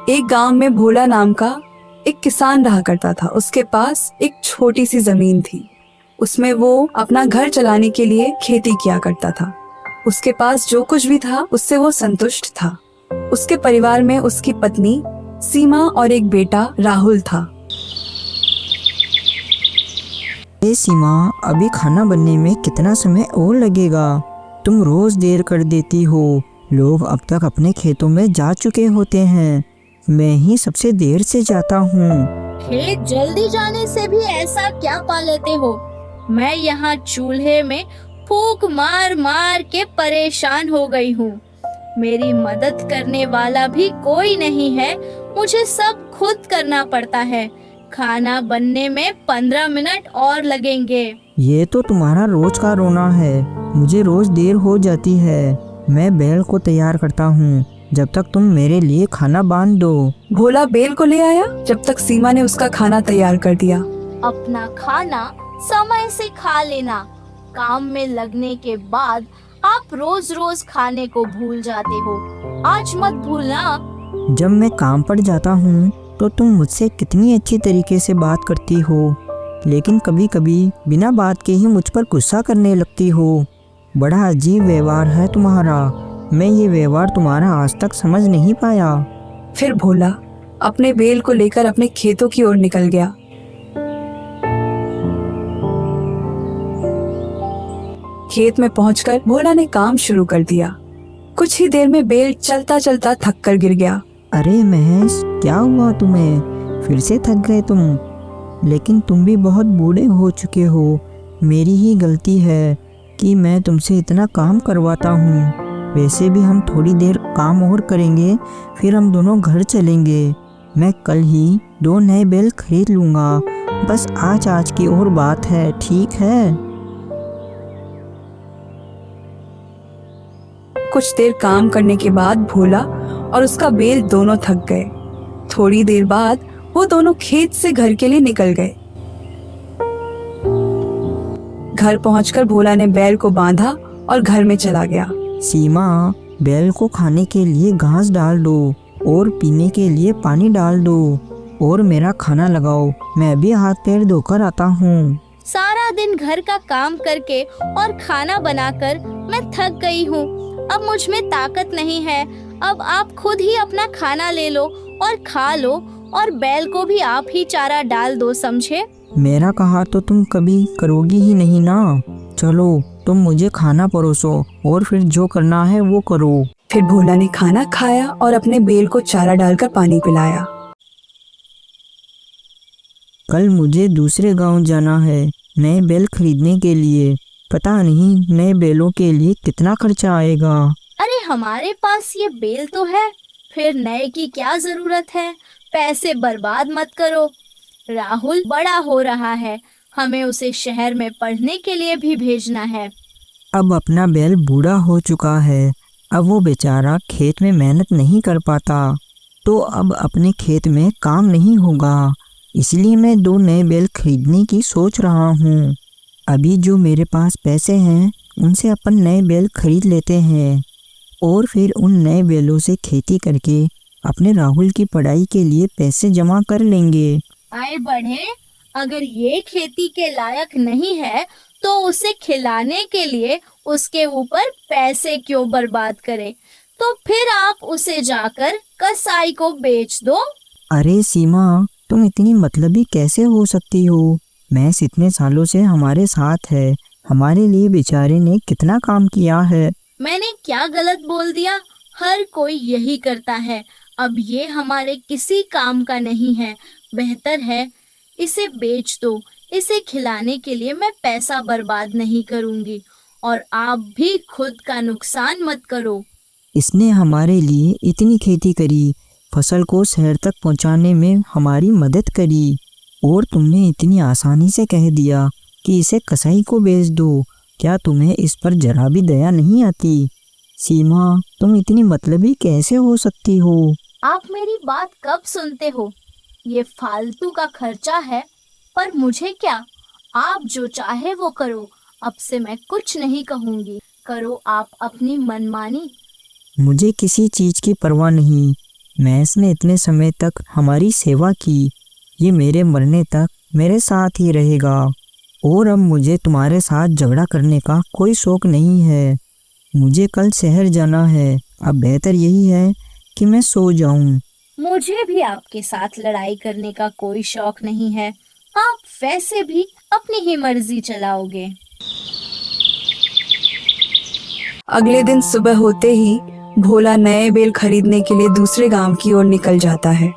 एक गांव में भोला नाम का एक किसान रहा करता था। उसके पास एक छोटी सी जमीन थी। उसमें वो अपना घर चलाने के लिए खेती किया करता था। उसके पास जो कुछ भी था उससे वो संतुष्ट था। उसके परिवार में उसकी पत्नी सीमा और एक बेटा राहुल था। सीमा, अभी खाना बनने में कितना समय और लगेगा? तुम रोज देर कर देती हो। लोग अब तक अपने खेतों में जा चुके होते हैं, मैं ही सबसे देर से जाता हूँ। खेत जल्दी जाने से भी ऐसा क्या पा लेते हो? मैं यहाँ चूल्हे में फूंक मार मार के परेशान हो गई हूँ। मेरी मदद करने वाला भी कोई नहीं है, मुझे सब खुद करना पड़ता है। खाना बनने में 15 मिनट और लगेंगे। ये तो तुम्हारा रोज का रोना है। मुझे रोज देर हो जाती है। मैं बैल को तैयार करता हूँ जब तक तुम मेरे लिए खाना बांध दो। भोला बैल को ले आया जब तक सीमा ने उसका खाना तैयार कर दिया। अपना खाना समय से खा लेना। काम में लगने के बाद आप रोज रोज खाने को भूल जाते हो। आज मत भूलना। जब मैं काम पर जाता हूँ तो तुम मुझसे कितनी अच्छी तरीके से बात करती हो, लेकिन कभी कभी बिना बात के ही मुझ पर गुस्सा करने लगती हो। बड़ा अजीब व्यवहार है तुम्हारा। मैं ये व्यवहार तुम्हारा आज तक समझ नहीं पाया। फिर भोला अपने बैल को लेकर अपने खेतों की ओर निकल गया। खेत में पहुंचकर भोला ने काम शुरू कर दिया। कुछ ही देर में बैल चलता चलता थक कर गिर गया। अरे महेश, क्या हुआ तुम्हें? फिर से थक गए तुम? लेकिन तुम भी बहुत बूढ़े हो चुके हो। मेरी ही गलती है कि मैं तुमसे इतना काम करवाता हूँ। वैसे भी हम थोड़ी देर काम और करेंगे, फिर हम दोनों घर चलेंगे। मैं कल ही 2 नए बैल खरीद लूँगा। बस आज की और बात है, ठीक है? कुछ देर काम करने के बाद भोला और उसका बैल दोनों थक गए। थोड़ी देर बाद वो दोनों खेत से घर के लिए निकल गए। घर पहुंचकर भोला ने बैल को बांधा और घर में चला गया। सीमा, बैल को खाने के लिए घास डाल दो और पीने के लिए पानी डाल दो और मेरा खाना लगाओ। मैं भी हाथ पैर धोकर आता हूँ। सारा दिन घर का काम करके और खाना बनाकर मैं थक गई हूँ। अब मुझ में ताकत नहीं है। अब आप खुद ही अपना खाना ले लो और खा लो, और बैल को भी आप ही चारा डाल दो, समझे? मेरा कहा तो तुम कभी करोगी ही नहीं ना। चलो तुम मुझे खाना परोसो और फिर जो करना है वो करो। फिर भोला ने खाना खाया और अपने बैल को चारा डालकर पानी पिलाया। कल मुझे दूसरे गांव जाना है नए बैल खरीदने के लिए। पता नहीं नए बैलों के लिए कितना खर्चा आएगा। अरे हमारे पास ये बैल तो है, फिर नए की क्या जरूरत है? पैसे बर्बाद मत करो। राहुल बड़ा हो रहा है, हमें उसे शहर में पढ़ने के लिए भी भेजना है। अब अपना बैल बूढ़ा हो चुका है, अब वो बेचारा खेत में मेहनत नहीं कर पाता, तो अब अपने खेत में काम नहीं होगा। इसलिए मैं 2 नए बैल खरीदने की सोच रहा हूँ। अभी जो मेरे पास पैसे हैं उनसे अपन नए बैल खरीद लेते हैं और फिर उन नए बैलों से खेती करके अपने राहुल की पढ़ाई के लिए पैसे जमा कर लेंगे। आए बढ़े, अगर ये खेती के लायक नहीं है तो उसे खिलाने के लिए उसके ऊपर पैसे क्यों बर्बाद करें? तो फिर आप उसे जाकर कसाई को बेच दो। अरे सीमा, तुम इतनी मतलबी कैसे हो सकती हो? महज इतने सालों से हमारे साथ है, हमारे लिए बेचारे ने कितना काम किया है। मैंने क्या गलत बोल दिया? हर कोई यही करता है। अब ये हमारे किसी काम का नहीं है। बेहतर है इसे बेच दो। इसे खिलाने के लिए मैं पैसा बर्बाद नहीं करूंगी, और आप भी खुद का नुकसान मत करो। इसने हमारे लिए इतनी खेती करी, फसल को शहर तक पहुंचाने में हमारी मदद करी, और तुमने इतनी आसानी से कह दिया कि इसे कसाई को बेच दो। क्या तुम्हें इस पर जरा भी दया नहीं आती? सीमा, तुम इतनी मतलबी कैसे हो सकती हो? आप मेरी बात कब सुनते हो? ये फालतू का खर्चा है, पर मुझे क्या? आप जो चाहे वो करो। अब से मैं कुछ नहीं कहूँगी। करो आप अपनी मनमानी। मुझे किसी चीज़ की परवाह नहीं। भैंस ने इतने समय तक हमारी सेवा की, ये मेरे मरने तक मेरे साथ ही रहेगा और अब मुझे तुम्हारे साथ झगड़ा करने का कोई शौक नहीं है। मुझे कल शहर जाना है, अब बेहतर यही है कि मैं सो जाऊं। मुझे भी आपके साथ लड़ाई करने का कोई शौक नहीं है। आप वैसे भी अपनी ही मर्जी चलाओगे। अगले दिन सुबह होते ही भोला नए बैल खरीदने के लिए दूसरे गांव की ओर निकल जाता है।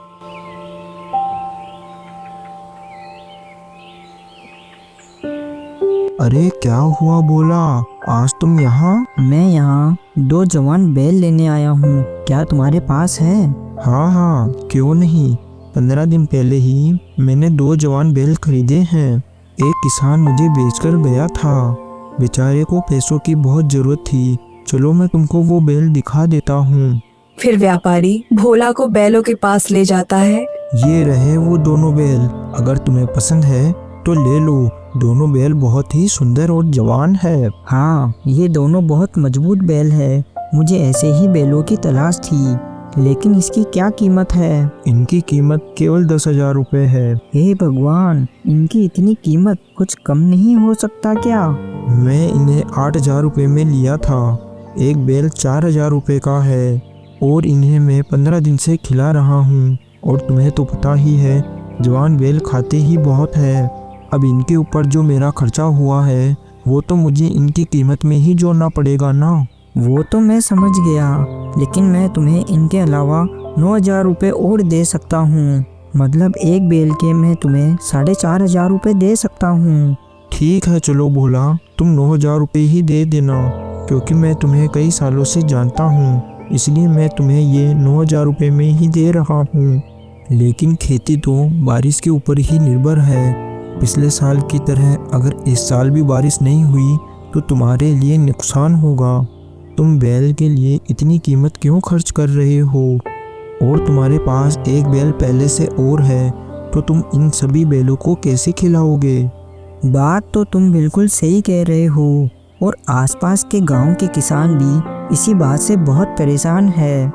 अरे क्या हुआ भोला, आज तुम यहाँ? मैं यहाँ 2 जवान बैल लेने आया हूँ, क्या तुम्हारे पास है? हाँ हाँ, क्यों नहीं। 15 दिन पहले ही मैंने 2 जवान बैल खरीदे हैं। एक किसान मुझे बेचकर गया था, बेचारे को पैसों की बहुत जरूरत थी। चलो मैं तुमको वो बैल दिखा देता हूँ। फिर व्यापारी भोला को बैलों के पास ले जाता है। ये रहे वो दोनों बैल, अगर तुम्हें पसंद है तो ले लो। दोनों बैल बहुत ही सुंदर और जवान है। हाँ, ये दोनों बहुत मजबूत बैल है। मुझे ऐसे ही बैलों की तलाश थी, लेकिन इसकी क्या कीमत है? इनकी कीमत केवल 10,000 रुपये है। हे भगवान, इनकी इतनी कीमत कुछ कम नहीं हो सकता क्या? मैं इन्हें 8,000 रुपये में लिया था। एक बैल 4,000 रुपये का है और इन्हें मैं 15 दिन से खिला रहा हूँ। और तुम्हें तो पता ही है, जवान बैल खाते ही बहुत है। अब इनके ऊपर जो मेरा खर्चा हुआ है वो तो मुझे इनकी कीमत में ही जोड़ना पड़ेगा ना। वो तो मैं समझ गया, लेकिन मैं तुम्हें इनके अलावा 9,000 रुपये और दे सकता हूँ। मतलब एक बैल के मैं तुम्हें 4,500 रुपये दे सकता हूँ। ठीक है, चलो भोला, तुम 9,000 रुपये ही दे देना, क्योंकि मैं तुम्हें कई सालों से जानता हूँ, इसलिए मैं तुम्हें ये 9,000 रुपये में ही दे रहा हूँ। लेकिन खेती तो बारिश के ऊपर ही निर्भर है। पिछले साल की तरह अगर इस साल भी बारिश नहीं हुई तो तुम्हारे लिए नुकसान होगा। तुम बैल के लिए इतनी कीमत क्यों खर्च कर रहे हो? और तुम्हारे पास एक बैल पहले से और है, तो तुम इन सभी बैलों को कैसे खिलाओगे? बात तो तुम बिल्कुल सही कह रहे हो, और आसपास के गांव के किसान भी इसी बात से बहुत परेशान है।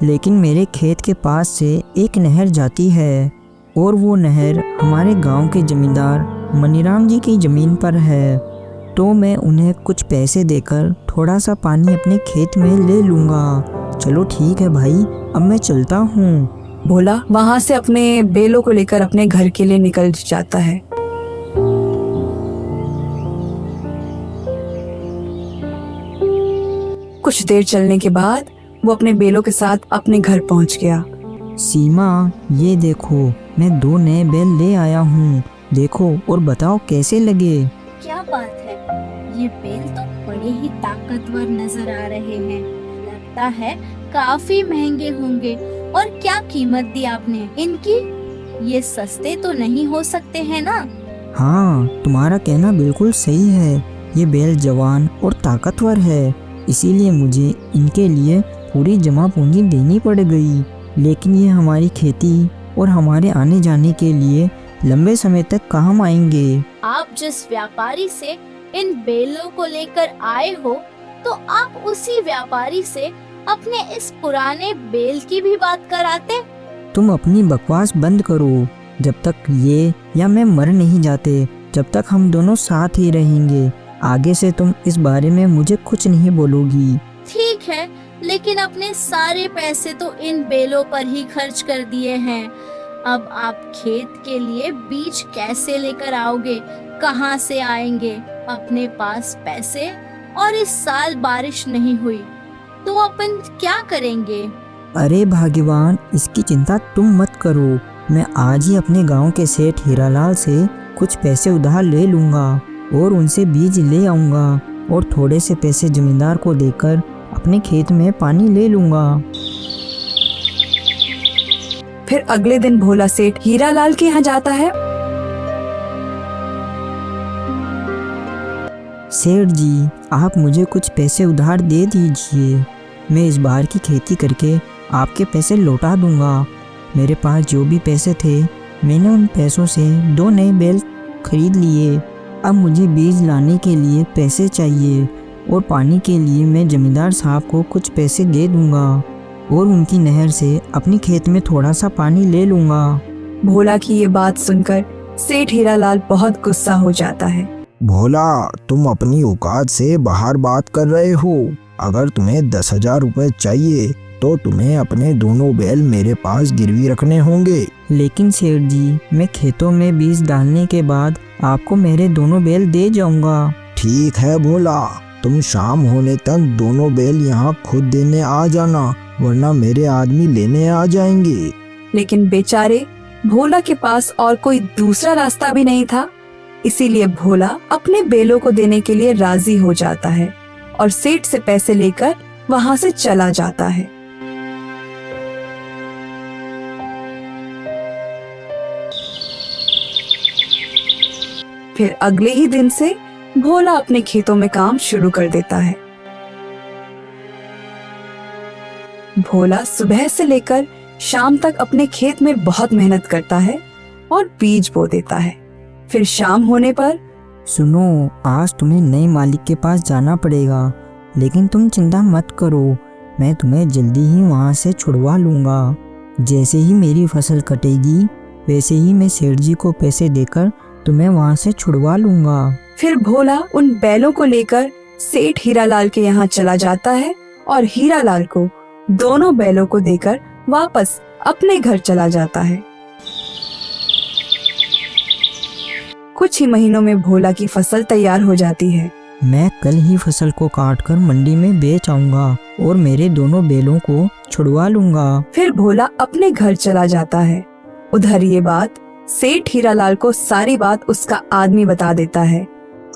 लेकिन मेरे खेत के पास से एक नहर जाती है, और वो नहर हमारे गांव के जमींदार मनीराम जी की ज़मीन पर है। तो मैं उन्हें कुछ पैसे देकर थोड़ा सा पानी अपने खेत में ले लूँगा। चलो ठीक है भाई, अब मैं चलता हूँ। भोला वहां से अपने बैलों को लेकर अपने घर के लिए निकल जाता है। कुछ देर चलने के बाद वो अपने बैलों के साथ अपने घर पहुंच गया। सीमा, ये देखो, मैं 2 नए बैल ले आया हूँ। देखो और बताओ कैसे लगे। क्या बात है, ये बैल तो बड़े ही ताकतवर नजर आ रहे हैं। लगता है काफी महंगे होंगे। और क्या कीमत दी आपने इनकी? ये सस्ते तो नहीं हो सकते हैं ना? हाँ, तुम्हारा कहना बिल्कुल सही है। ये बैल जवान और ताकतवर है, इसीलिए मुझे इनके लिए पूरी जमा पूंजी देनी पड़ गई। लेकिन ये हमारी खेती और हमारे आने जाने के लिए लंबे समय तक काम आएंगे। आप जिस व्यापारी से इन बैलों को लेकर आए हो, तो आप उसी व्यापारी से अपने इस पुराने बैल की भी बात कराते। तुम अपनी बकवास बंद करो। जब तक ये या मैं मर नहीं जाते, जब तक हम दोनों साथ ही रहेंगे। आगे से तुम इस बारे में मुझे कुछ नहीं बोलोगी। ठीक है, लेकिन अपने सारे पैसे तो इन बैलों पर ही खर्च कर दिए हैं। अब आप खेत के लिए बीज कैसे लेकर आओगे? कहाँ से आएंगे? अपने पास पैसे, और इस साल बारिश नहीं हुई, तो अपन क्या करेंगे? अरे भाग्यवान, इसकी चिंता तुम मत करो। मैं आज ही अपने गांव के सेठ हीरालाल से कुछ पैसे उधार ले लूँगा और उनसे बीज ले आऊँगा, और थोड़े से पैसे जमींदार को देकर अपने खेत में पानी ले लूँगा। फिर अगले दिन भोला सेठ हीरालाल के यहाँ जाता है। सेठ जी, आप मुझे कुछ पैसे उधार दे दीजिए। मैं इस बार की खेती करके आपके पैसे लौटा दूंगा। मेरे पास जो भी पैसे थे, मैंने उन पैसों से 2 नए बैल खरीद लिए। अब मुझे बीज लाने के लिए पैसे चाहिए, और पानी के लिए मैं जमींदार साहब को कुछ पैसे दे दूंगा। और उनकी नहर से अपनी खेत में थोड़ा सा पानी ले लूँगा। भोला की ये बात सुनकर सेठ हीरालाल बहुत गुस्सा हो जाता है। भोला, तुम अपनी औकात से बाहर बात कर रहे हो। अगर तुम्हें 10,000 रुपए चाहिए तो तुम्हें अपने दोनों बैल मेरे पास गिरवी रखने होंगे। लेकिन सेठ जी, मैं खेतों में बीज डालने के बाद आपको मेरे दोनों बैल दे जाऊंगा। ठीक है भोला, तुम शाम होने तक दोनों बैल यहाँ खुद देने आ जाना, वरना मेरे आदमी लेने आ जाएंगे। लेकिन बेचारे भोला के पास और कोई दूसरा रास्ता भी नहीं था, इसीलिए भोला अपने बैलों को देने के लिए राजी हो जाता है और सेठ से पैसे लेकर वहां से चला जाता है। फिर अगले ही दिन से भोला अपने खेतों में काम शुरू कर देता है। भोला सुबह से लेकर शाम तक अपने खेत में बहुत मेहनत करता है और बीज बो देता है। फिर शाम होने पर सुनो, आज तुम्हें नए मालिक के पास जाना पड़ेगा, लेकिन तुम चिंता मत करो, मैं तुम्हें जल्दी ही वहाँ से छुड़वा लूँगा। जैसे ही मेरी फसल कटेगी वैसे ही मैं सेठ जी को पैसे देकर तुम्हें वहाँ से छुड़वा लूँगा। फिर भोला उन बैलों को लेकर सेठ हीरालाल के यहाँ चला जाता है और हीरालाल को दोनों बैलों को देकर वापस अपने घर चला जाता है। कुछ ही महीनों में भोला की फसल तैयार हो जाती है। मैं कल ही फसल को काटकर मंडी में बेच आऊंगा और मेरे दोनों बैलों को छुड़वा लूंगा। फिर भोला अपने घर चला जाता है। उधर ये बात सेठ हीरालाल को सारी बात उसका आदमी बता देता है।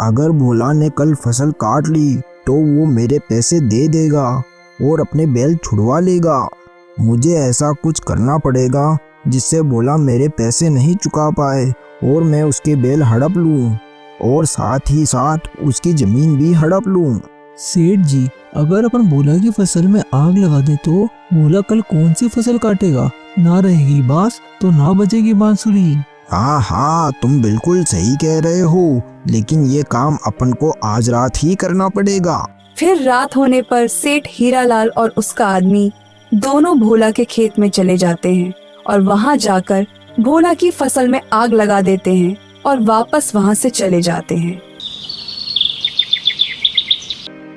अगर भोला ने कल फसल काट ली तो वो मेरे पैसे दे देगा और अपने बैल छुड़वा लेगा। मुझे ऐसा कुछ करना पड़ेगा जिससे भोला मेरे पैसे नहीं चुका पाए और मैं उसके बैल हड़प लूं और साथ ही साथ उसकी जमीन भी हड़प लूं। सेठ जी, अगर अपन भोला की फसल में आग लगा दे तो भोला कल कौन सी फसल काटेगा? ना रहेगी बांस तो ना बजेगी बांसुरी। हाँ हाँ, तुम बिल्कुल सही कह रहे हो, लेकिन ये काम अपन को आज रात ही करना पड़ेगा। फिर रात होने पर सेठ हीरालाल और उसका आदमी दोनों भोला के खेत में चले जाते हैं और वहां जाकर भोला की फसल में आग लगा देते हैं और वापस वहां से चले जाते हैं।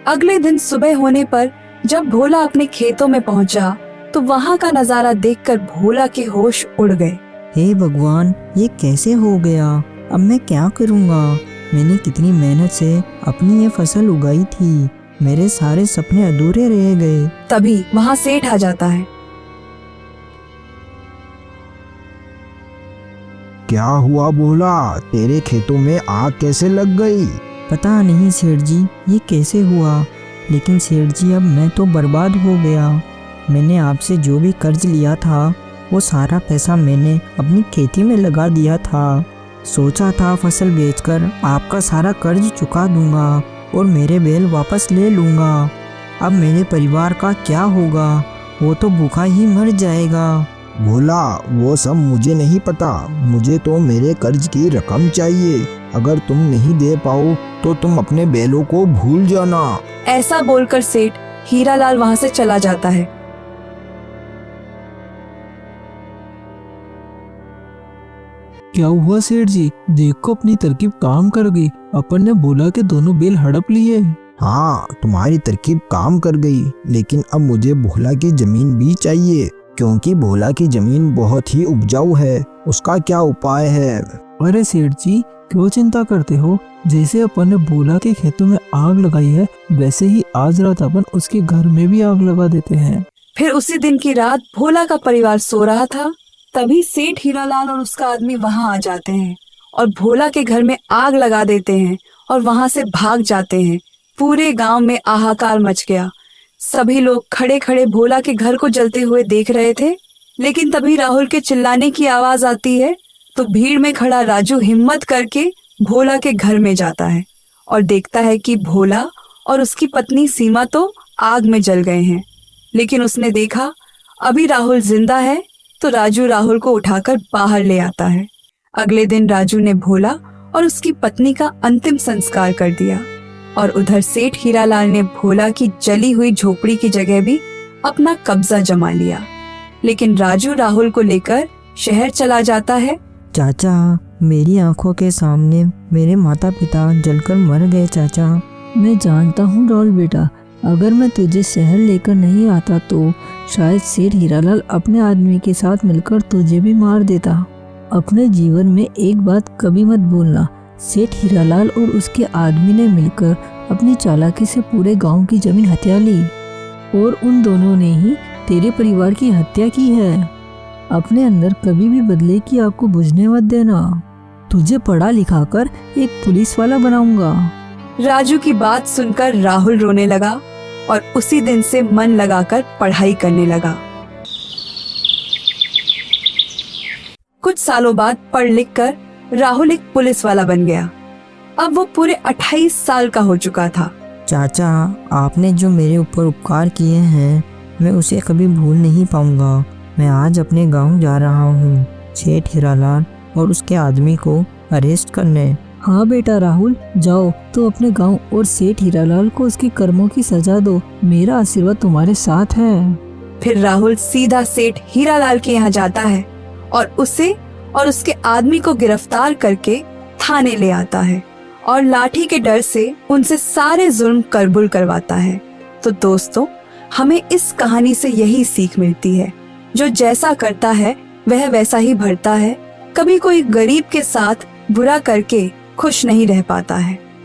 अगले दिन सुबह होने पर जब भोला अपने खेतों में पहुंचा तो वहां का नजारा देखकर भोला के होश उड़ गए। हे भगवान, ये कैसे हो गया? अब मैं क्या करूँगा? मैंने कितनी मेहनत से अपनी ये फसल उगाई थी, मेरे सारे सपने अधूरे रह गए। तभी वहां सेठ आ जाता है। क्या हुआ भोला, तेरे खेतों में आग कैसे लग गई? पता नहीं सेठ जी, ये कैसे हुआ, लेकिन सेठ जी अब मैं तो बर्बाद हो गया। मैंने आपसे जो भी कर्ज लिया था वो सारा पैसा मैंने अपनी खेती में लगा दिया था। सोचा था फसल बेचकर आपका सारा कर्ज चुका दूंगा और मेरे बैल वापस ले लूंगा। अब मेरे परिवार का क्या होगा? वो तो भूखा ही मर जाएगा। भोला, वो सब मुझे नहीं पता, मुझे तो मेरे कर्ज की रकम चाहिए। अगर तुम नहीं दे पाओ तो तुम अपने बैलों को भूल जाना। ऐसा बोलकर सेठ हीरालाल वहां से चला जाता है। क्या हुआ सेठ जी? देखो अपनी तरकीब काम कर गई, अपन ने भोला के दोनों बैल हड़प लिए। हाँ, तुम्हारी तरकीब काम कर गई, लेकिन अब मुझे भोला की जमीन भी चाहिए, क्योंकि भोला की जमीन बहुत ही उपजाऊ है। उसका क्या उपाय है? अरे सेठ जी, क्यों चिंता करते हो? जैसे अपन ने भोला के खेतों में आग लगाई है, वैसे ही आज रात अपन उसके घर में भी आग लगा देते हैं। फिर उसी दिन की रात भोला का परिवार सो रहा था, तभी सेठ हीरालाल और उसका आदमी वहां आ जाते हैं और भोला के घर में आग लगा देते हैं और वहां से भाग जाते हैं। पूरे गांव में हाहाकार मच गया। सभी लोग खड़े खड़े भोला के घर को जलते हुए देख रहे थे, लेकिन तभी राहुल के चिल्लाने की आवाज आती है तो भीड़ में खड़ा राजू हिम्मत करके भोला के घर में जाता है और देखता है कि भोला और उसकी पत्नी सीमा तो आग में जल गए हैं। लेकिन उसने देखा अभी राहुल जिंदा है तो राजू राहुल को उठाकर बाहर ले आता है। अगले दिन राजू ने भोला और उसकी पत्नी का अंतिम संस्कार कर दिया और उधर सेठ हीरालाल ने भोला की जली हुई झोपड़ी की जगह भी अपना कब्जा जमा लिया। लेकिन राजू राहुल को लेकर शहर चला जाता है। चाचा, मेरी आंखों के सामने मेरे माता पिता जलकर मर गए चाचा। मैं जानता हूँ राहुल बेटा, अगर मैं तुझे शहर लेकर नहीं आता तो शायद सेठ हीरालाल अपने आदमी के साथ मिलकर तुझे भी मार देता। अपने जीवन में एक बात कभी मत भूलना, सेठ हीरालाल और उसके आदमी ने मिलकर अपनी चालाकी से पूरे गांव की जमीन हथिया ली और उन दोनों ने ही तेरे परिवार की हत्या की है। अपने अंदर कभी भी बदले की आग को बुझने मत देना। तुझे पढ़ा लिखा कर एक पुलिस वाला बनाऊंगा। राजू की बात सुनकर राहुल रोने लगा और उसी दिन से मन लगाकर पढ़ाई करने लगा। कुछ सालों बाद पढ़ लिख कर राहुल एक पुलिस वाला बन गया। अब वो पूरे 28 साल का हो चुका था। चाचा, आपने जो मेरे ऊपर उपकार किए हैं मैं उसे कभी भूल नहीं पाऊंगा। मैं आज अपने गांव जा रहा हूँ सेठ हीरालाल और उसके आदमी को अरेस्ट करने। हाँ बेटा राहुल, जाओ तो अपने गांव और सेठ हीरालाल को उसके कर्मों की सजा दो। मेरा आशीर्वाद तुम्हारे साथ है। फिर राहुल सीधा सेठ हीरालाल के यहाँ जाता है और उसे और उसके आदमी को गिरफ्तार करके थाने ले आता है और लाठी के डर से उनसे सारे जुल्म कबूल करवाता है। तो दोस्तों, हमें इस कहानी से यही सीख मिलती है, जो जैसा करता है वह वैसा ही भरता है। कभी कोई गरीब के साथ बुरा करके खुश नहीं रह पाता है।